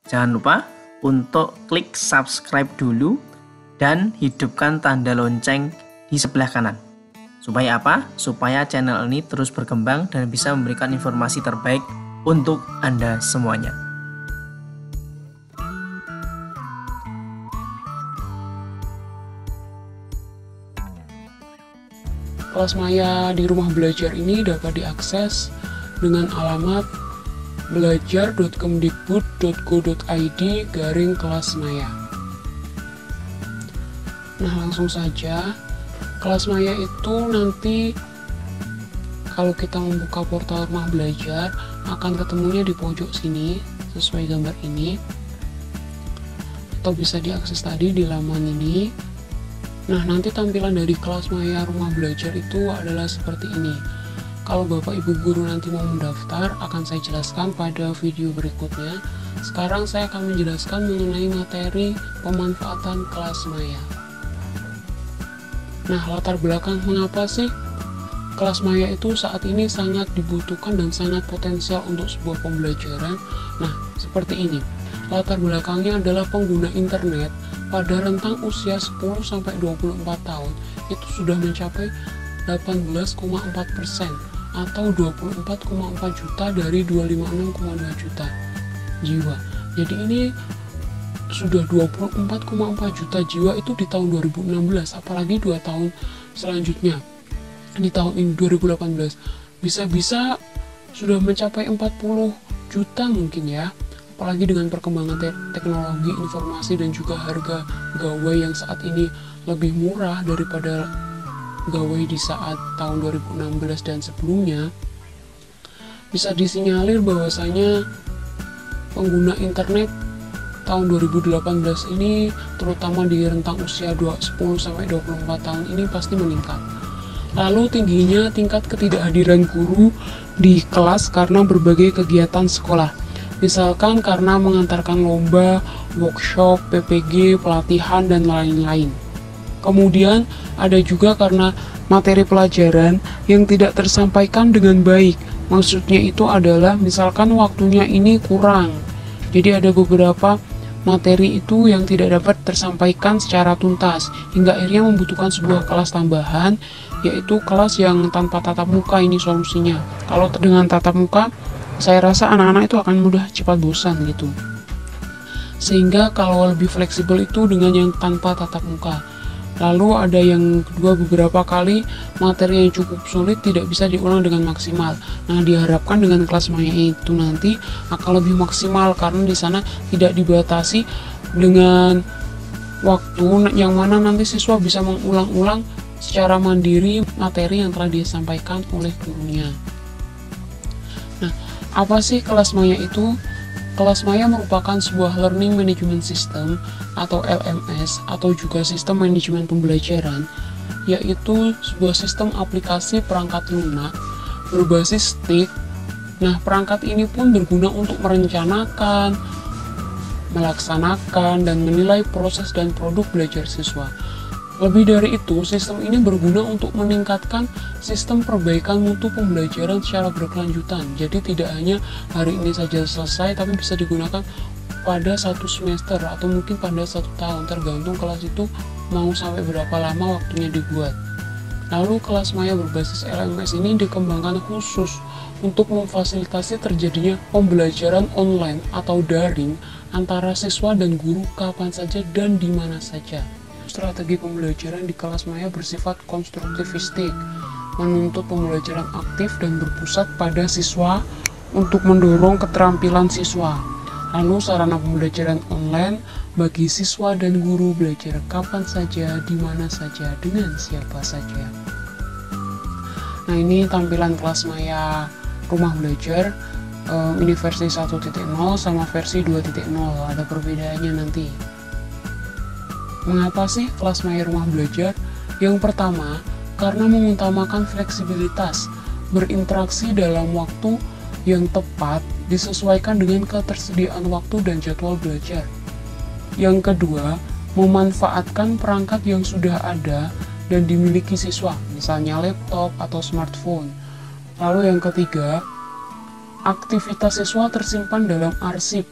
Jangan lupa untuk klik subscribe dulu dan hidupkan tanda lonceng di sebelah kanan. Supaya apa? Supaya channel ini terus berkembang dan bisa memberikan informasi terbaik untuk Anda semuanya. Kelas maya di rumah belajar ini dapat diakses dengan alamat belajar.kemdikbud.go.id/kelas maya. Nah, langsung saja. Kelas maya itu nanti kalau kita membuka portal rumah belajar akan ketemunya di pojok sini sesuai gambar ini, atau bisa diakses tadi di laman ini. Nah, nanti tampilan dari kelas maya rumah belajar itu adalah seperti ini. Kalau Bapak Ibu guru nanti mau mendaftar, akan saya jelaskan pada video berikutnya. Sekarang saya akan menjelaskan mengenai materi pemanfaatan kelas maya. Nah, latar belakang mengapa sih kelas maya itu saat ini sangat dibutuhkan dan sangat potensial untuk sebuah pembelajaran? Nah, seperti ini. Latar belakangnya adalah pengguna internet pada rentang usia 10-24 tahun itu sudah mencapai 18,4% atau 24,4 juta dari 256,2 juta jiwa. Jadi ini sudah 24,4 juta jiwa itu di tahun 2016, apalagi 2 tahun selanjutnya di tahun ini 2018 bisa-bisa sudah mencapai 40 juta mungkin ya, apalagi dengan perkembangan teknologi informasi dan juga harga gawai yang saat ini lebih murah daripada gawai di saat tahun 2016 dan sebelumnya. Bisa disinyalir bahwasanya pengguna internet tahun 2018 ini, terutama di rentang usia 10-24 tahun ini pasti meningkat. Lalu tingginya tingkat ketidakhadiran guru di kelas karena berbagai kegiatan sekolah. Misalkan karena mengantarkan lomba, workshop, PPG, pelatihan, dan lain-lain. Kemudian ada juga karena materi pelajaran yang tidak tersampaikan dengan baik. Maksudnya itu adalah misalkan waktunya ini kurang. Jadi ada beberapa materi itu yang tidak dapat tersampaikan secara tuntas, hingga akhirnya membutuhkan sebuah kelas tambahan, yaitu kelas yang tanpa tatap muka. Ini solusinya. Kalau dengan tatap muka, saya rasa anak-anak itu akan mudah cepat bosan gitu. Sehingga kalau lebih fleksibel itu dengan yang tanpa tatap muka. Lalu ada yang kedua, beberapa kali materi yang cukup sulit tidak bisa diulang dengan maksimal. Nah, diharapkan dengan kelas maya itu nanti akan lebih maksimal karena di sana tidak dibatasi dengan waktu, yang mana nanti siswa bisa mengulang-ulang secara mandiri materi yang telah disampaikan oleh gurunya. Nah, apa sih kelas maya itu? Kelas maya merupakan sebuah learning management system atau LMS atau juga sistem manajemen pembelajaran, yaitu sebuah sistem aplikasi perangkat lunak berbasis stick. Nah, perangkat ini pun berguna untuk merencanakan, melaksanakan, dan menilai proses dan produk belajar siswa. Lebih dari itu, sistem ini berguna untuk meningkatkan sistem perbaikan mutu pembelajaran secara berkelanjutan. Jadi tidak hanya hari ini saja selesai, tapi bisa digunakan pada 1 semester atau mungkin pada 1 tahun, tergantung kelas itu mau sampai berapa lama waktunya dibuat. Lalu kelas maya berbasis LMS ini dikembangkan khusus untuk memfasilitasi terjadinya pembelajaran online atau daring antara siswa dan guru kapan saja dan di mana saja. Strategi pembelajaran di kelas maya bersifat konstruktivistik, menuntut pembelajaran aktif dan berpusat pada siswa untuk mendorong keterampilan siswa. Lalu sarana pembelajaran online bagi siswa dan guru belajar kapan saja, di mana saja, dengan siapa saja. Nah, ini tampilan kelas maya rumah belajar. Ini versi 1.0 sama versi 2.0, ada perbedaannya nanti. Mengapa sih kelas maya rumah belajar? Yang pertama, karena mengutamakan fleksibilitas, berinteraksi dalam waktu yang tepat, disesuaikan dengan ketersediaan waktu dan jadwal belajar. Yang kedua, memanfaatkan perangkat yang sudah ada dan dimiliki siswa, misalnya laptop atau smartphone. Lalu yang ketiga, aktivitas siswa tersimpan dalam arsip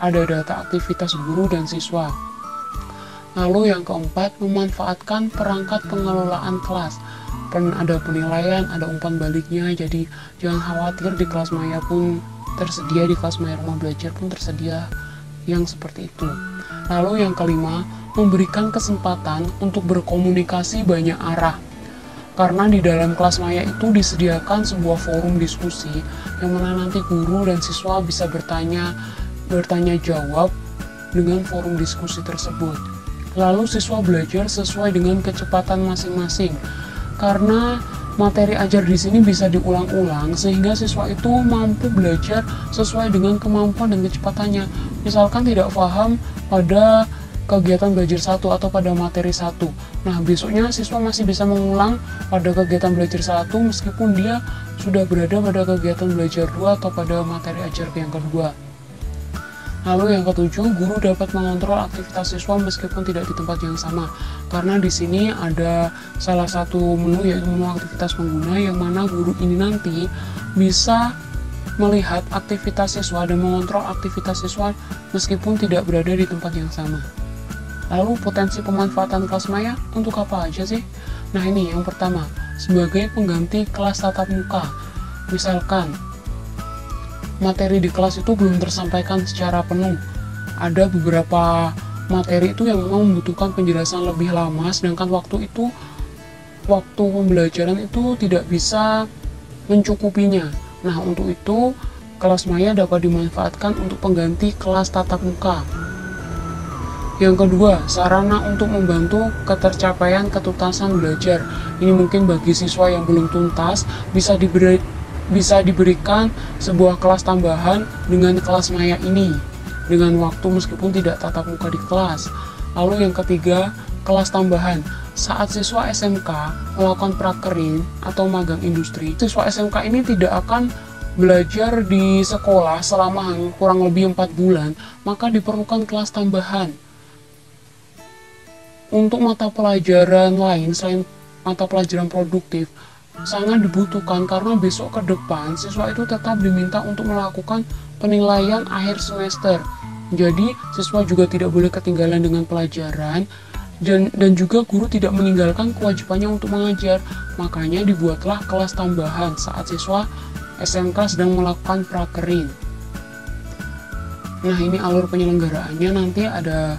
ada data aktivitas guru dan siswa. Lalu yang keempat, memanfaatkan perangkat pengelolaan kelas. Ada penilaian, ada umpan baliknya, jadi jangan khawatir, di kelas maya pun tersedia, di kelas maya rumah belajar pun tersedia yang seperti itu. Lalu yang kelima, memberikan kesempatan untuk berkomunikasi banyak arah. Karena di dalam kelas maya itu disediakan sebuah forum diskusi yang mana nanti guru dan siswa bisa bertanya jawab dengan forum diskusi tersebut. Lalu siswa belajar sesuai dengan kecepatan masing-masing. Karena materi ajar di sini bisa diulang-ulang sehingga siswa itu mampu belajar sesuai dengan kemampuan dan kecepatannya. Misalkan tidak paham pada kegiatan belajar 1 atau pada materi 1. Nah, besoknya siswa masih bisa mengulang pada kegiatan belajar 1 meskipun dia sudah berada pada kegiatan belajar 2 atau pada materi ajar yang kedua. Lalu yang ketujuh, guru dapat mengontrol aktivitas siswa meskipun tidak di tempat yang sama. Karena di sini ada salah satu menu, yaitu menu aktivitas pengguna, yang mana guru ini nanti bisa melihat aktivitas siswa dan mengontrol aktivitas siswa meskipun tidak berada di tempat yang sama. Lalu potensi pemanfaatan kelas maya untuk apa aja sih? Nah, ini yang pertama, sebagai pengganti kelas tatap muka. Misalkan materi di kelas itu belum tersampaikan secara penuh. Ada beberapa materi itu yang memang membutuhkan penjelasan lebih lama, sedangkan waktu pembelajaran itu tidak bisa mencukupinya. Nah, untuk itu kelas maya dapat dimanfaatkan untuk pengganti kelas tatap muka. Yang kedua, sarana untuk membantu ketercapaian ketuntasan belajar. Ini mungkin bagi siswa yang belum tuntas bisa diberikan sebuah kelas tambahan dengan kelas maya ini dengan waktu meskipun tidak tatap muka di kelas. Lalu yang ketiga, kelas tambahan. Saat siswa SMK melakukan prakerin atau magang industri, siswa SMK ini tidak akan belajar di sekolah selama kurang lebih 4 bulan, maka diperlukan kelas tambahan. Untuk mata pelajaran lain selain mata pelajaran produktif, sangat dibutuhkan karena besok ke depan siswa itu tetap diminta untuk melakukan penilaian akhir semester. Jadi siswa juga tidak boleh ketinggalan dengan pelajaran dan juga guru tidak meninggalkan kewajibannya untuk mengajar. Makanya dibuatlah kelas tambahan saat siswa SMK sedang melakukan prakerin. Nah, ini alur penyelenggaraannya nanti ada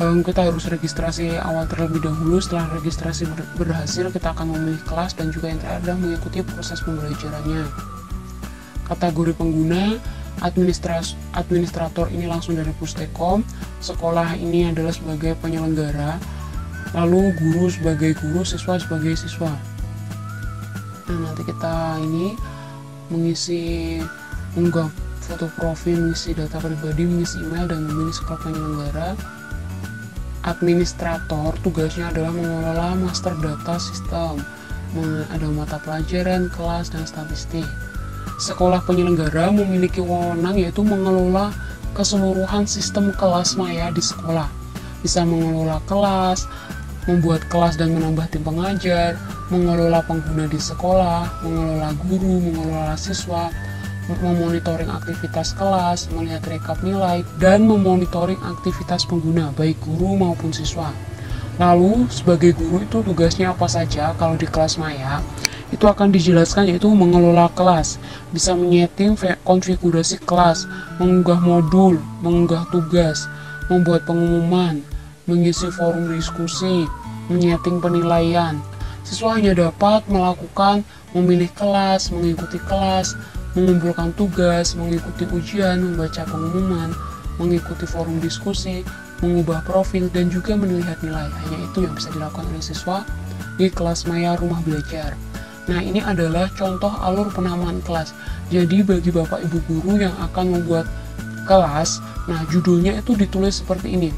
kita harus registrasi awal terlebih dahulu. Setelah registrasi berhasil, kita akan memilih kelas dan juga yang terakhir mengikuti proses pembelajarannya. Kategori pengguna, administrator ini langsung dari Pustekom, sekolah ini adalah sebagai penyelenggara, lalu guru sebagai guru, siswa sebagai siswa. Nah, nanti kita ini mengunggah foto profil, mengisi data pribadi, mengisi email, dan memilih sekolah penyelenggara. Administrator tugasnya adalah mengelola master data sistem, ada mata pelajaran, kelas, dan statistik. Sekolah penyelenggara memiliki wewenang yaitu mengelola keseluruhan sistem kelas maya di sekolah. Bisa mengelola kelas, membuat kelas dan menambah tim pengajar, mengelola pengguna di sekolah, mengelola guru, mengelola siswa, memonitoring aktivitas kelas, melihat rekap nilai, dan memonitoring aktivitas pengguna, baik guru maupun siswa. Lalu, sebagai guru itu tugasnya apa saja kalau di kelas maya? Itu akan dijelaskan, yaitu mengelola kelas, bisa menyeting konfigurasi kelas, mengunggah modul, mengunggah tugas, membuat pengumuman, mengisi forum diskusi, menyeting penilaian. Siswa hanya dapat melakukan memilih kelas, mengikuti kelas, mengumpulkan tugas, mengikuti ujian, membaca pengumuman, mengikuti forum diskusi, mengubah profil, dan juga melihat nilai. Hanya itu yang bisa dilakukan oleh siswa di kelas maya rumah belajar. Nah, ini adalah contoh alur penamaan kelas. Jadi bagi Bapak Ibu guru yang akan membuat kelas, nah judulnya itu ditulis seperti ini.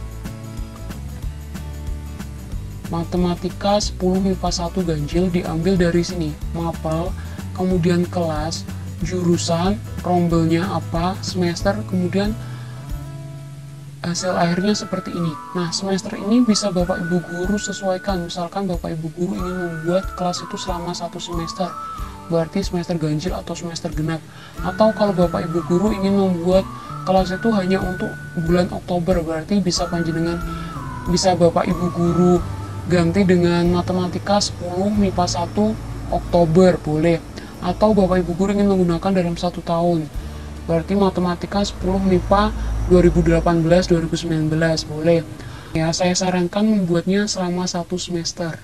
Matematika 10 MIPA 1 ganjil diambil dari sini. Mapel, kemudian kelas, jurusan, rombelnya apa, semester, kemudian hasil akhirnya seperti ini. Nah, semester ini bisa Bapak Ibu guru sesuaikan. Misalkan Bapak Ibu guru ingin membuat kelas itu selama 1 semester, berarti semester ganjil atau semester genap. Atau kalau Bapak Ibu guru ingin membuat kelas itu hanya untuk bulan Oktober, berarti bisa panjenengan, bisa Bapak Ibu guru ganti dengan matematika 10 MIPA 1 Oktober boleh, atau Bapak Ibu guru ingin menggunakan dalam 1 tahun, berarti matematika 10 MIPA 2018-2019 boleh. Ya, saya sarankan membuatnya selama 1 semester.